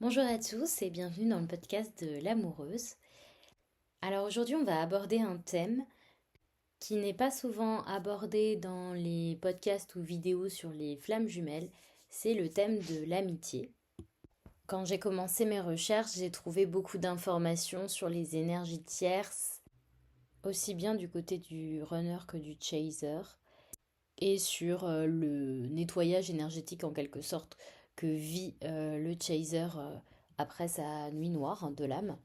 Bonjour à tous et bienvenue dans le podcast de l'amoureuse. Alors aujourd'hui on va aborder un thème qui n'est pas souvent abordé dans les podcasts ou vidéos sur les flammes jumelles, c'est le thème de l'amitié. Quand j'ai commencé mes recherches, j'ai trouvé beaucoup d'informations sur les énergies tierces, aussi bien du côté du runner que du chaser, et sur le nettoyage énergétique en quelque sorte que vit le chaser après sa nuit noire de l'âme.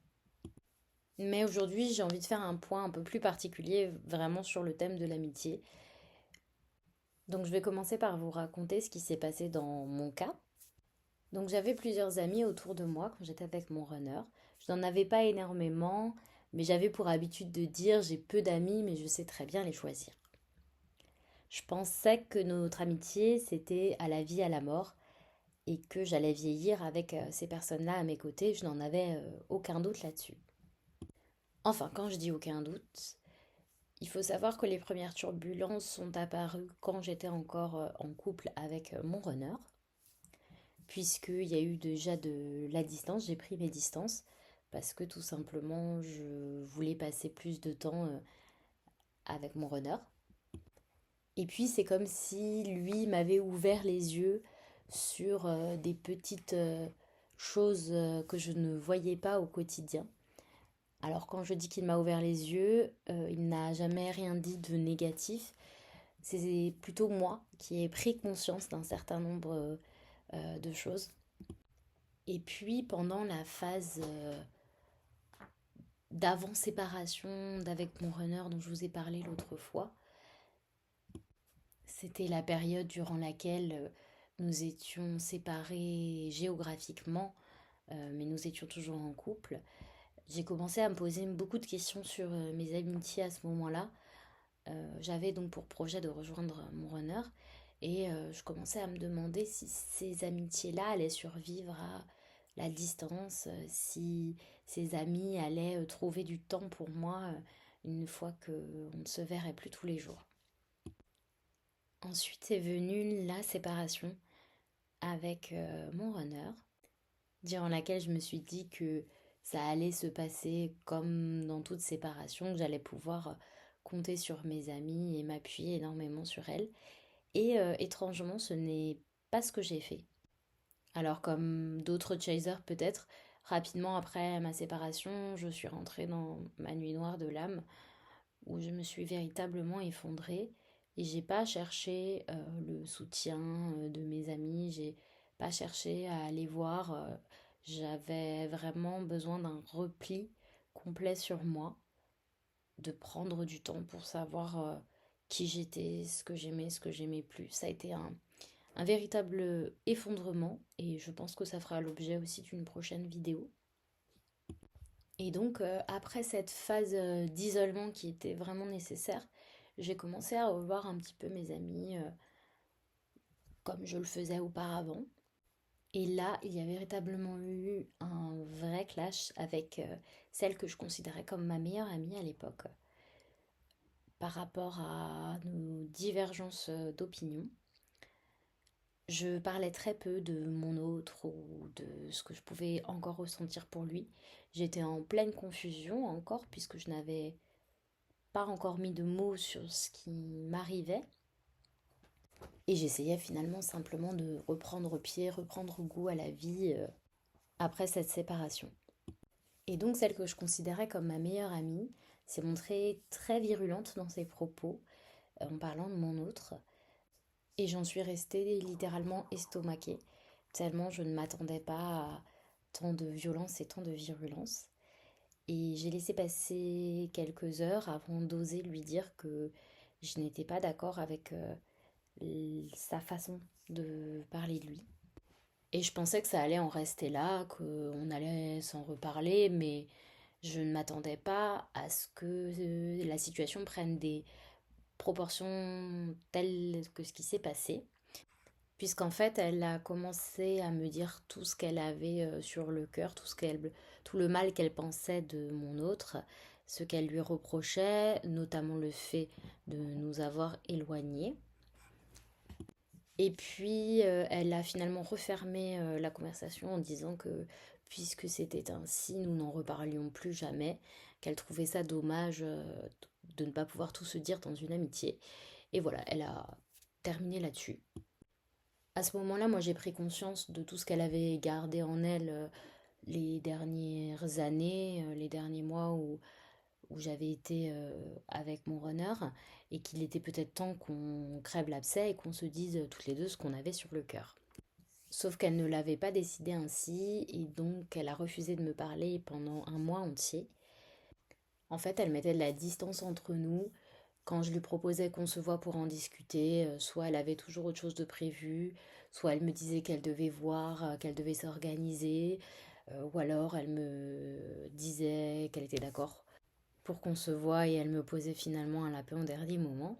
Mais aujourd'hui, j'ai envie de faire un point un peu plus particulier vraiment sur le thème de l'amitié. Donc je vais commencer par vous raconter ce qui s'est passé dans mon cas. Donc j'avais plusieurs amis autour de moi quand j'étais avec mon runner. Je n'en avais pas énormément, mais j'avais pour habitude de dire j'ai peu d'amis, mais je sais très bien les choisir. Je pensais que notre amitié, c'était à la vie, à la mort, et que j'allais vieillir avec ces personnes-là à mes côtés. Je n'en avais aucun doute là-dessus. Enfin, quand je dis aucun doute, il faut savoir que les premières turbulences sont apparues quand j'étais encore en couple avec mon runner, puisqu'il y a eu déjà de la distance, j'ai pris mes distances, parce que tout simplement je voulais passer plus de temps avec mon runner. Et puis c'est comme si lui m'avait ouvert les yeux sur des petites choses que je ne voyais pas au quotidien. Alors quand je dis qu'il m'a ouvert les yeux, il n'a jamais rien dit de négatif. C'est plutôt moi qui ai pris conscience d'un certain nombre de choses. Et puis pendant la phase d'avant-séparation d'avec mon runner dont je vous ai parlé l'autre fois, c'était la période durant laquelle nous étions séparés géographiquement, mais nous étions toujours en couple. J'ai commencé à me poser beaucoup de questions sur mes amitiés à ce moment-là. J'avais donc pour projet de rejoindre mon runner et je commençais à me demander si ces amitiés-là allaient survivre à la distance, si ces amis allaient trouver du temps pour moi une fois qu'on ne se verrait plus tous les jours. Ensuite est venue la séparation avec mon runner, durant laquelle je me suis dit que ça allait se passer comme dans toute séparation, que j'allais pouvoir compter sur mes amis et m'appuyer énormément sur elles. Et étrangement, ce n'est pas ce que j'ai fait. Alors comme d'autres chasers peut-être, rapidement après ma séparation, je suis rentrée dans ma nuit noire de l'âme, où je me suis véritablement effondrée. Et j'ai pas cherché le soutien de mes amis, j'ai pas cherché à aller voir. J'avais vraiment besoin d'un repli complet sur moi, de prendre du temps pour savoir qui j'étais, ce que j'aimais plus. Ça a été un véritable effondrement et je pense que ça fera l'objet aussi d'une prochaine vidéo. Et donc après cette phase d'isolement qui était vraiment nécessaire, j'ai commencé à revoir un petit peu mes amis comme je le faisais auparavant. Et là, il y a véritablement eu un vrai clash avec celle que je considérais comme ma meilleure amie à l'époque, par rapport à nos divergences d'opinion. Je parlais très peu de mon autre ou de ce que je pouvais encore ressentir pour lui. J'étais en pleine confusion encore puisque je n'avais pas encore mis de mots sur ce qui m'arrivait. Et j'essayais finalement simplement de reprendre pied, reprendre goût à la vie après cette séparation. Et donc celle que je considérais comme ma meilleure amie s'est montrée très virulente dans ses propos en parlant de mon autre. Et j'en suis restée littéralement estomaquée, tellement je ne m'attendais pas à tant de violence et tant de virulence. Et j'ai laissé passer quelques heures avant d'oser lui dire que je n'étais pas d'accord avec sa façon de parler de lui. Et je pensais que ça allait en rester là, qu'on allait s'en reparler, mais je ne m'attendais pas à ce que la situation prenne des proportions telles que ce qui s'est passé. Puisqu'en fait, elle a commencé à me dire tout ce qu'elle avait sur le cœur, tout le mal qu'elle pensait de mon autre, ce qu'elle lui reprochait, notamment le fait de nous avoir éloignés. Et puis, elle a finalement refermé la conversation en disant que puisque c'était ainsi, nous n'en reparlions plus jamais, qu'elle trouvait ça dommage de ne pas pouvoir tout se dire dans une amitié. Et voilà, elle a terminé là-dessus. À ce moment-là, moi j'ai pris conscience de tout ce qu'elle avait gardé en elle les dernières années, les derniers mois où j'avais été avec mon runner et qu'il était peut-être temps qu'on crève l'abcès et qu'on se dise toutes les deux ce qu'on avait sur le cœur. Sauf qu'elle ne l'avait pas décidé ainsi et donc elle a refusé de me parler pendant un mois entier. En fait, elle mettait de la distance entre nous. Quand je lui proposais qu'on se voit pour en discuter, soit elle avait toujours autre chose de prévu, soit elle me disait qu'elle devait voir, qu'elle devait s'organiser, ou alors elle me disait qu'elle était d'accord pour qu'on se voie et elle me posait finalement un lapin au dernier moment.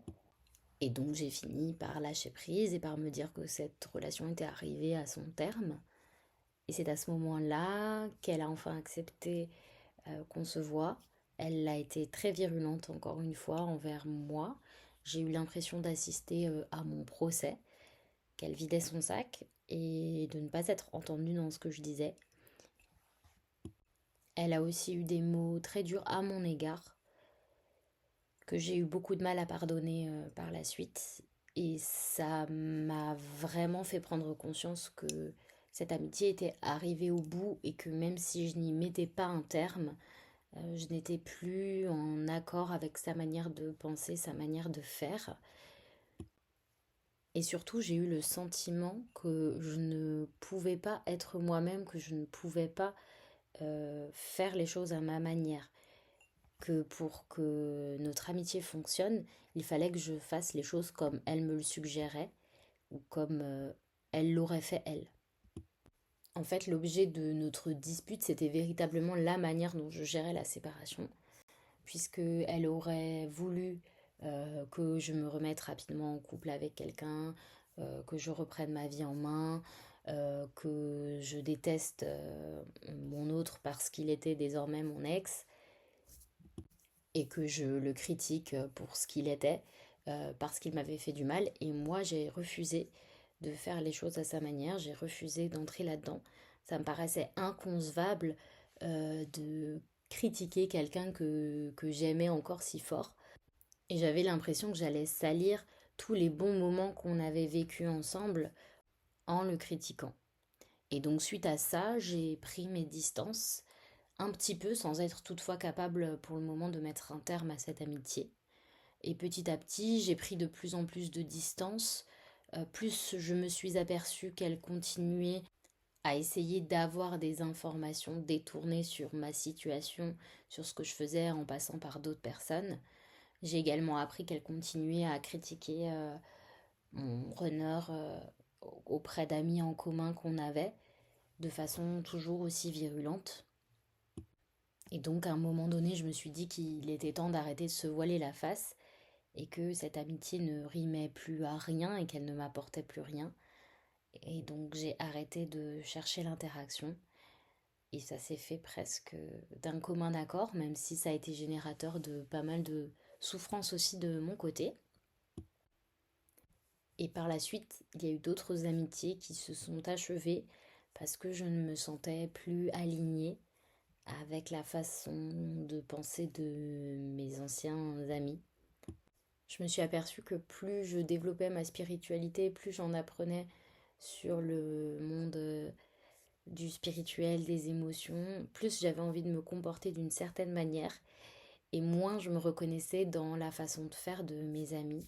Et donc j'ai fini par lâcher prise et par me dire que cette relation était arrivée à son terme. Et c'est à ce moment-là qu'elle a enfin accepté qu'on se voit. Elle a été très virulente encore une fois envers moi. J'ai eu l'impression d'assister à mon procès, qu'elle vidait son sac et de ne pas être entendue dans ce que je disais. Elle a aussi eu des mots très durs à mon égard, que j'ai eu beaucoup de mal à pardonner par la suite. Et ça m'a vraiment fait prendre conscience que cette amitié était arrivée au bout et que même si je n'y mettais pas un terme, je n'étais plus en accord avec sa manière de penser, sa manière de faire. Et surtout, j'ai eu le sentiment que je ne pouvais pas être moi-même, que je ne pouvais pas faire les choses à ma manière. Que pour que notre amitié fonctionne, il fallait que je fasse les choses comme elle me le suggérait ou comme elle l'aurait fait elle. En fait, l'objet de notre dispute, c'était véritablement la manière dont je gérais la séparation, puisque elle aurait voulu que je me remette rapidement en couple avec quelqu'un, que je reprenne ma vie en main, que je déteste mon autre parce qu'il était désormais mon ex, et que je le critique pour ce qu'il était, parce qu'il m'avait fait du mal. Et moi, j'ai refusé de faire les choses à sa manière, j'ai refusé d'entrer là-dedans. Ça me paraissait inconcevable de critiquer quelqu'un que j'aimais encore si fort. Et j'avais l'impression que j'allais salir tous les bons moments qu'on avait vécus ensemble en le critiquant. Et donc suite à ça, j'ai pris mes distances un petit peu sans être toutefois capable pour le moment de mettre un terme à cette amitié. Et petit à petit, j'ai pris de plus en plus de distance. Plus je me suis aperçue qu'elle continuait à essayer d'avoir des informations détournées sur ma situation, sur ce que je faisais en passant par d'autres personnes. J'ai également appris qu'elle continuait à critiquer mon runner auprès d'amis en commun qu'on avait, de façon toujours aussi virulente. Et donc à un moment donné, je me suis dit qu'il était temps d'arrêter de se voiler la face et que cette amitié ne rimait plus à rien et qu'elle ne m'apportait plus rien. Et donc j'ai arrêté de chercher l'interaction et ça s'est fait presque d'un commun accord, même si ça a été générateur de pas mal de souffrance aussi de mon côté. Et par la suite, il y a eu d'autres amitiés qui se sont achevées parce que je ne me sentais plus alignée avec la façon de penser de mes anciens amis. Je me suis aperçue que plus je développais ma spiritualité, plus j'en apprenais sur le monde du spirituel, des émotions, plus j'avais envie de me comporter d'une certaine manière et moins je me reconnaissais dans la façon de faire de mes amis.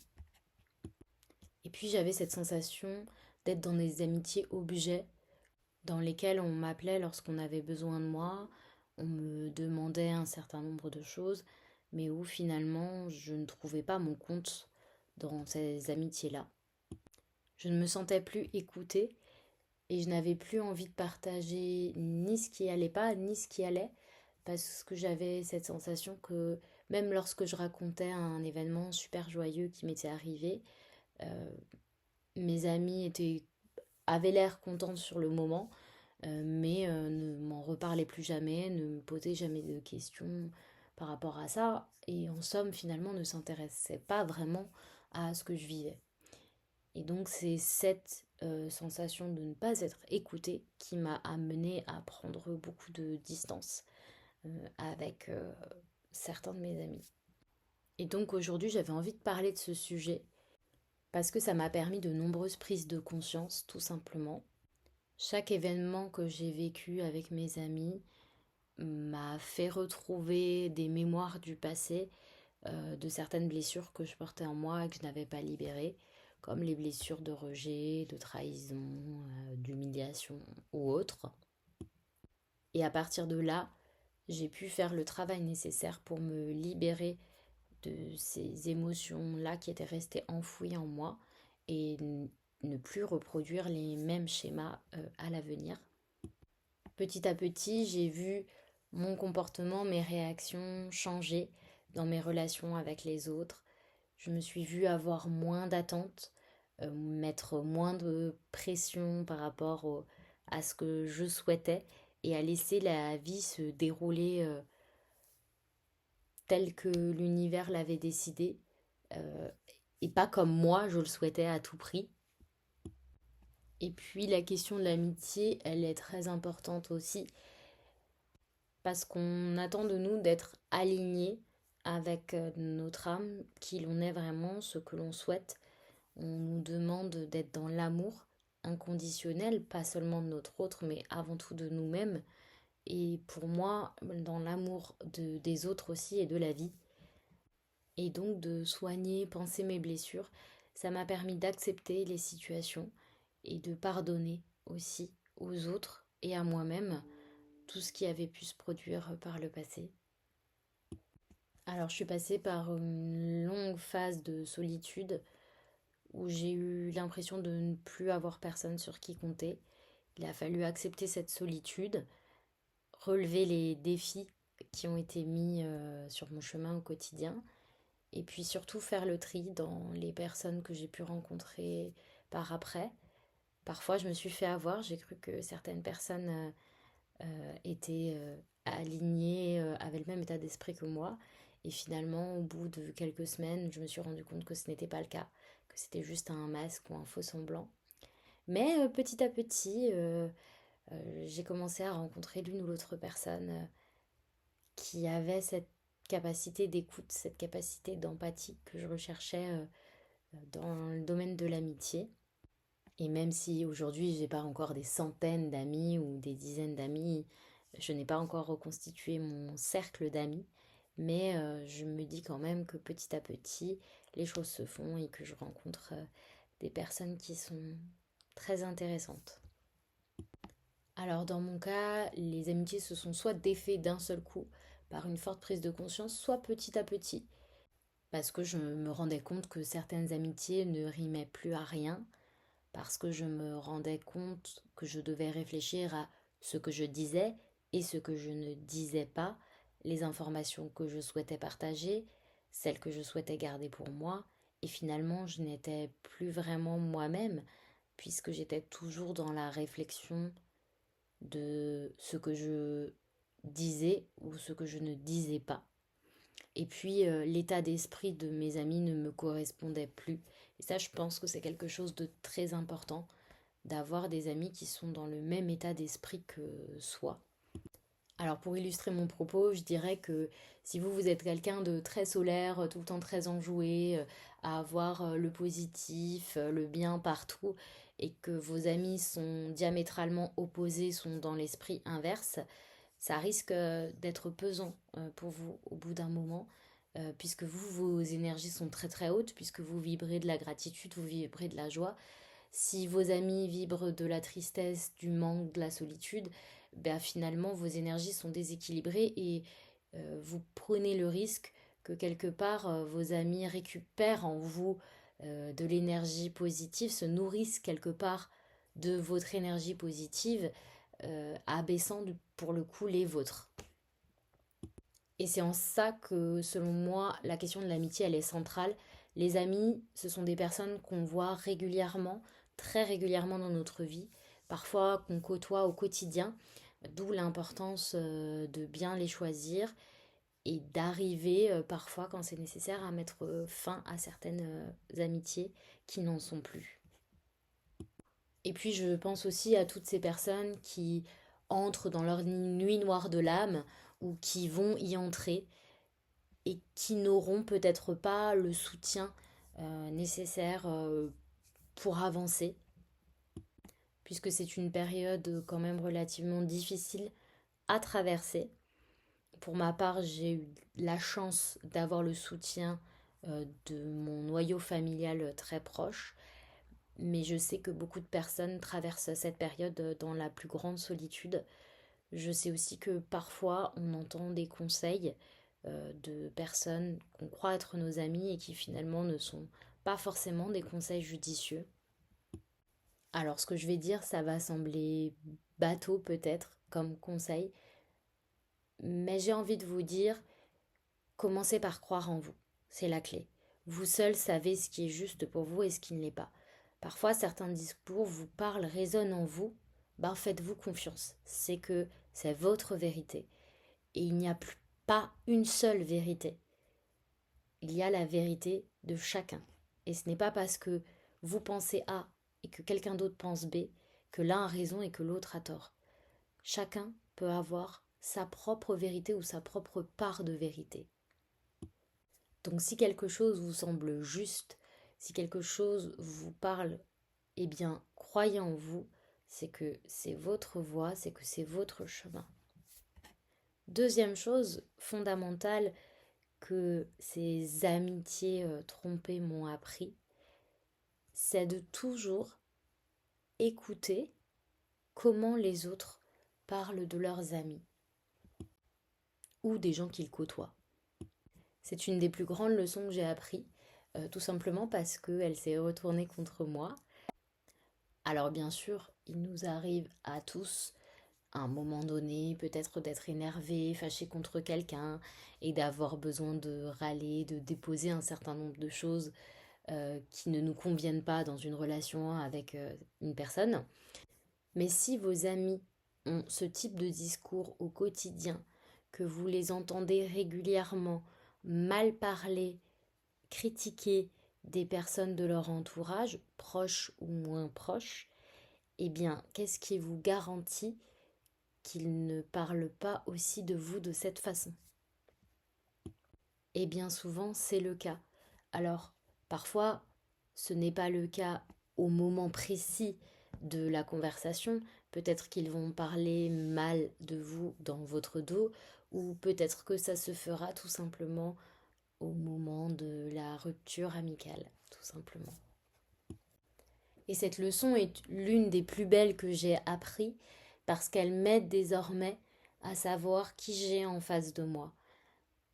Et puis j'avais cette sensation d'être dans des amitiés objets dans lesquelles on m'appelait lorsqu'on avait besoin de moi, on me demandait un certain nombre de choses, mais où finalement je ne trouvais pas mon compte dans ces amitiés-là. Je ne me sentais plus écoutée et je n'avais plus envie de partager ni ce qui allait pas, ni ce qui allait, parce que j'avais cette sensation que même lorsque je racontais un événement super joyeux qui m'était arrivé, euh, mes amis avaient l'air contents sur le moment, mais ne m'en reparlaient plus jamais, ne me posaient jamais de questions par rapport à ça, et en somme finalement ne s'intéressaient pas vraiment à ce que je vivais. Et donc c'est cette sensation de ne pas être écoutée qui m'a amenée à prendre beaucoup de distance avec certains de mes amis. Et donc aujourd'hui j'avais envie de parler de ce sujet parce que ça m'a permis de nombreuses prises de conscience tout simplement. Chaque événement que j'ai vécu avec mes amis m'a fait retrouver des mémoires du passé, de certaines blessures que je portais en moi et que je n'avais pas libérées, comme les blessures de rejet, de trahison, d'humiliation ou autres. Et à partir de là, j'ai pu faire le travail nécessaire pour me libérer de ces émotions-là qui étaient restées enfouies en moi et ne plus reproduire les mêmes schémas à l'avenir. Petit à petit, j'ai vu mon comportement, mes réactions changer dans mes relations avec les autres. Je me suis vue avoir moins d'attentes, mettre moins de pression par rapport à ce que je souhaitais et à laisser la vie se dérouler tel que l'univers l'avait décidé euh, et pas comme moi je le souhaitais à tout prix. Et puis la question de l'amitié, elle est très importante aussi parce qu'on attend de nous d'être alignés avec notre âme, qui l'on est vraiment, ce que l'on souhaite. On nous demande d'être dans l'amour inconditionnel, pas seulement de notre autre, mais avant tout de nous-mêmes. Et pour moi, dans l'amour des autres aussi et de la vie. Et donc de soigner, penser mes blessures, ça m'a permis d'accepter les situations et de pardonner aussi aux autres et à moi-même tout ce qui avait pu se produire par le passé. Alors je suis passée par une longue phase de solitude où j'ai eu l'impression de ne plus avoir personne sur qui compter. Il a fallu accepter cette solitude, relever les défis qui ont été mis sur mon chemin au quotidien, et puis surtout faire le tri dans les personnes que j'ai pu rencontrer par après. Parfois je me suis fait avoir, j'ai cru que certaines personnes étaient alignées, avaient le même état d'esprit que moi, et finalement au bout de quelques semaines je me suis rendu compte que ce n'était pas le cas, que c'était juste un masque ou un faux semblant. Mais petit à petit, j'ai commencé à rencontrer l'une ou l'autre personne qui avait cette capacité d'écoute, cette capacité d'empathie que je recherchais dans le domaine de l'amitié. Et même si aujourd'hui j'ai pas encore des centaines d'amis ou des dizaines d'amis, je n'ai pas encore reconstitué mon cercle d'amis, mais je me dis quand même que petit à petit les choses se font et que je rencontre des personnes qui sont très intéressantes. Alors dans mon cas, les amitiés se sont soit défaites d'un seul coup par une forte prise de conscience, soit petit à petit, parce que je me rendais compte que certaines amitiés ne rimaient plus à rien, parce que je me rendais compte que je devais réfléchir à ce que je disais et ce que je ne disais pas, les informations que je souhaitais partager, celles que je souhaitais garder pour moi, et finalement je n'étais plus vraiment moi-même, puisque j'étais toujours dans la réflexion de ce que je disais ou ce que je ne disais pas. Et puis l'état d'esprit de mes amis ne me correspondait plus. Et ça, je pense que c'est quelque chose de très important, d'avoir des amis qui sont dans le même état d'esprit que soi. Alors pour illustrer mon propos, je dirais que si vous êtes quelqu'un de très solaire, tout le temps très enjoué, à avoir le positif, le bien partout, et que vos amis sont diamétralement opposés, sont dans l'esprit inverse, ça risque d'être pesant pour vous au bout d'un moment, puisque vous, vos énergies sont très très hautes, puisque vous vibrez de la gratitude, vous vibrez de la joie. Si vos amis vibrent de la tristesse, du manque, de la solitude, ben finalement vos énergies sont déséquilibrées et vous prenez le risque que quelque part vos amis récupèrent en vous de l'énergie positive, se nourrissent quelque part de votre énergie positive, abaissant pour le coup les vôtres. Et c'est en ça que, selon moi, la question de l'amitié, elle est centrale. Les amis, ce sont des personnes qu'on voit régulièrement, très régulièrement dans notre vie, parfois qu'on côtoie au quotidien, d'où l'importance de bien les choisir et d'arriver parfois, quand c'est nécessaire, à mettre fin à certaines amitiés qui n'en sont plus. Et puis je pense aussi à toutes ces personnes qui entrent dans leur nuit noire de l'âme ou qui vont y entrer et qui n'auront peut-être pas le soutien nécessaire pour avancer, puisque c'est une période quand même relativement difficile à traverser. Pour ma part, j'ai eu la chance d'avoir le soutien de mon noyau familial très proche, mais je sais que beaucoup de personnes traversent cette période dans la plus grande solitude. Je sais aussi que parfois on entend des conseils de personnes qu'on croit être nos amis et qui finalement ne sont pas forcément des conseils judicieux. Alors ce que je vais dire, ça va sembler bateau peut-être comme conseil, mais j'ai envie de vous dire, commencez par croire en vous. C'est la clé. Vous seul savez ce qui est juste pour vous et ce qui ne l'est pas. Parfois, certains discours vous parlent, résonnent en vous. Ben, faites-vous confiance. C'est que c'est votre vérité. Et il n'y a plus, pas une seule vérité. Il y a la vérité de chacun. Et ce n'est pas parce que vous pensez A et que quelqu'un d'autre pense B que l'un a raison et que l'autre a tort. Chacun peut avoir sa propre vérité ou sa propre part de vérité. Donc si quelque chose vous semble juste, si quelque chose vous parle, eh bien croyez en vous, c'est que c'est votre voie, c'est que c'est votre chemin. Deuxième chose fondamentale que ces amitiés trompées m'ont appris, c'est de toujours écouter comment les autres parlent de leurs amis ou des gens qu'ils côtoient. C'est une des plus grandes leçons que j'ai apprises, tout simplement parce qu'elle s'est retournée contre moi. Alors bien sûr, il nous arrive à tous, à un moment donné, peut-être d'être énervé, fâché contre quelqu'un et d'avoir besoin de râler, de déposer un certain nombre de choses qui ne nous conviennent pas dans une relation avec une personne. Mais si vos amis ont ce type de discours au quotidien, que vous les entendez régulièrement mal parler, critiquer des personnes de leur entourage, proches ou moins proches, eh bien, qu'est-ce qui vous garantit qu'ils ne parlent pas aussi de vous de cette façon? Et bien souvent, c'est le cas. Alors, parfois, ce n'est pas le cas au moment précis de la conversation. Peut-être qu'ils vont parler mal de vous dans votre dos, ou peut-être que ça se fera tout simplement au moment de la rupture amicale, tout simplement. Et cette leçon est l'une des plus belles que j'ai appris parce qu'elle m'aide désormais à savoir qui j'ai en face de moi.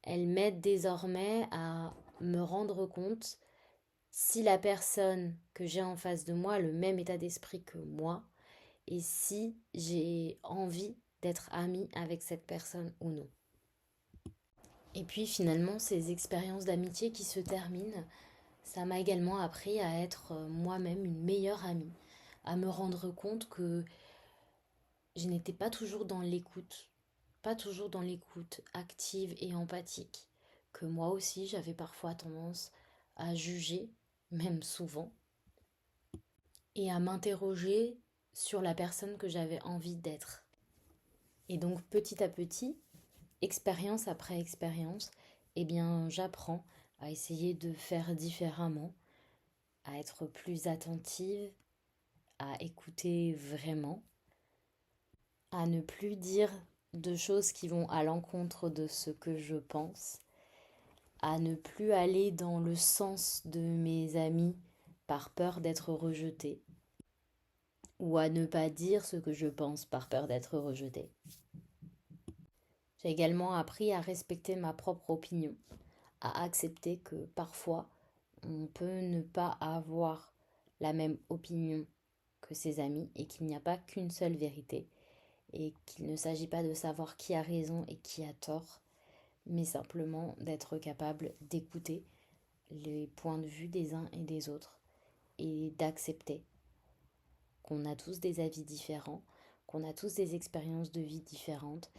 Elle m'aide désormais à me rendre compte si la personne que j'ai en face de moi a le même état d'esprit que moi et si j'ai envie d'être amie avec cette personne ou non. Et puis finalement, ces expériences d'amitié qui se terminent, ça m'a également appris à être moi-même une meilleure amie, à me rendre compte que je n'étais pas toujours dans l'écoute, pas toujours dans l'écoute active et empathique, que moi aussi j'avais parfois tendance à juger, même souvent, et à m'interroger sur la personne que j'avais envie d'être. Et donc petit à petit, expérience après expérience, eh bien j'apprends à essayer de faire différemment, à être plus attentive, à écouter vraiment, à ne plus dire de choses qui vont à l'encontre de ce que je pense, à ne plus aller dans le sens de mes amis par peur d'être rejetée, ou à ne pas dire ce que je pense par peur d'être rejetée. J'ai également appris à respecter ma propre opinion, à accepter que parfois on peut ne pas avoir la même opinion que ses amis et qu'il n'y a pas qu'une seule vérité et qu'il ne s'agit pas de savoir qui a raison et qui a tort, mais simplement d'être capable d'écouter les points de vue des uns et des autres et d'accepter qu'on a tous des avis différents, qu'on a tous des expériences de vie différentes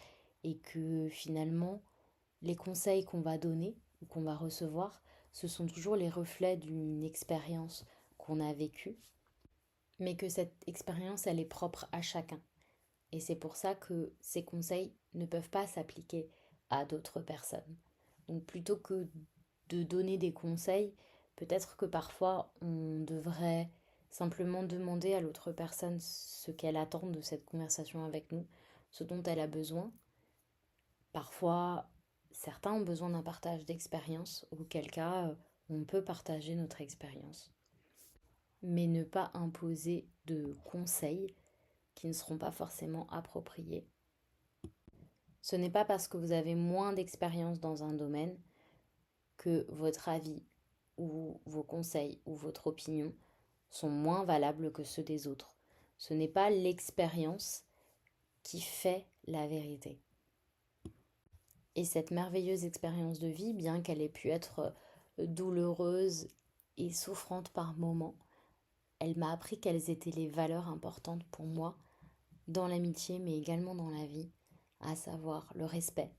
et que finalement les conseils qu'on va donner ou qu'on va recevoir, ce sont toujours les reflets d'une expérience qu'on a vécue mais que cette expérience, elle est propre à chacun. Et c'est pour ça que ces conseils ne peuvent pas s'appliquer à d'autres personnes. Donc plutôt que de donner des conseils, peut-être que parfois on devrait simplement demander à l'autre personne ce qu'elle attend de cette conversation avec nous, ce dont elle a besoin. Parfois, certains ont besoin d'un partage d'expérience, auquel cas on peut partager notre expérience, mais ne pas imposer de conseils qui ne seront pas forcément appropriés. Ce n'est pas parce que vous avez moins d'expérience dans un domaine que votre avis ou vos conseils ou votre opinion sont moins valables que ceux des autres. Ce n'est pas l'expérience qui fait la vérité. Et cette merveilleuse expérience de vie, bien qu'elle ait pu être douloureuse et souffrante par moments, elle m'a appris quelles étaient les valeurs importantes pour moi dans l'amitié mais également dans la vie, à savoir le respect,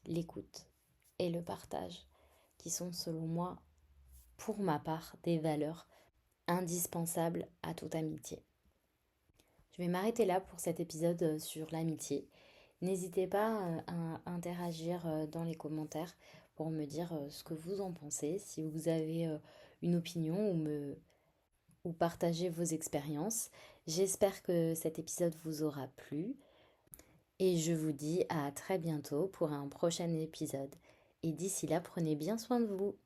l'écoute et le partage, qui sont selon moi, pour ma part, des valeurs indispensables à toute amitié. Je vais m'arrêter là pour cet épisode sur l'amitié. N'hésitez pas à interagir dans les commentaires pour me dire ce que vous en pensez, si vous avez une opinion ou partager vos expériences. J'espère que cet épisode vous aura plu et je vous dis à très bientôt pour un prochain épisode. Et d'ici là, prenez bien soin de vous.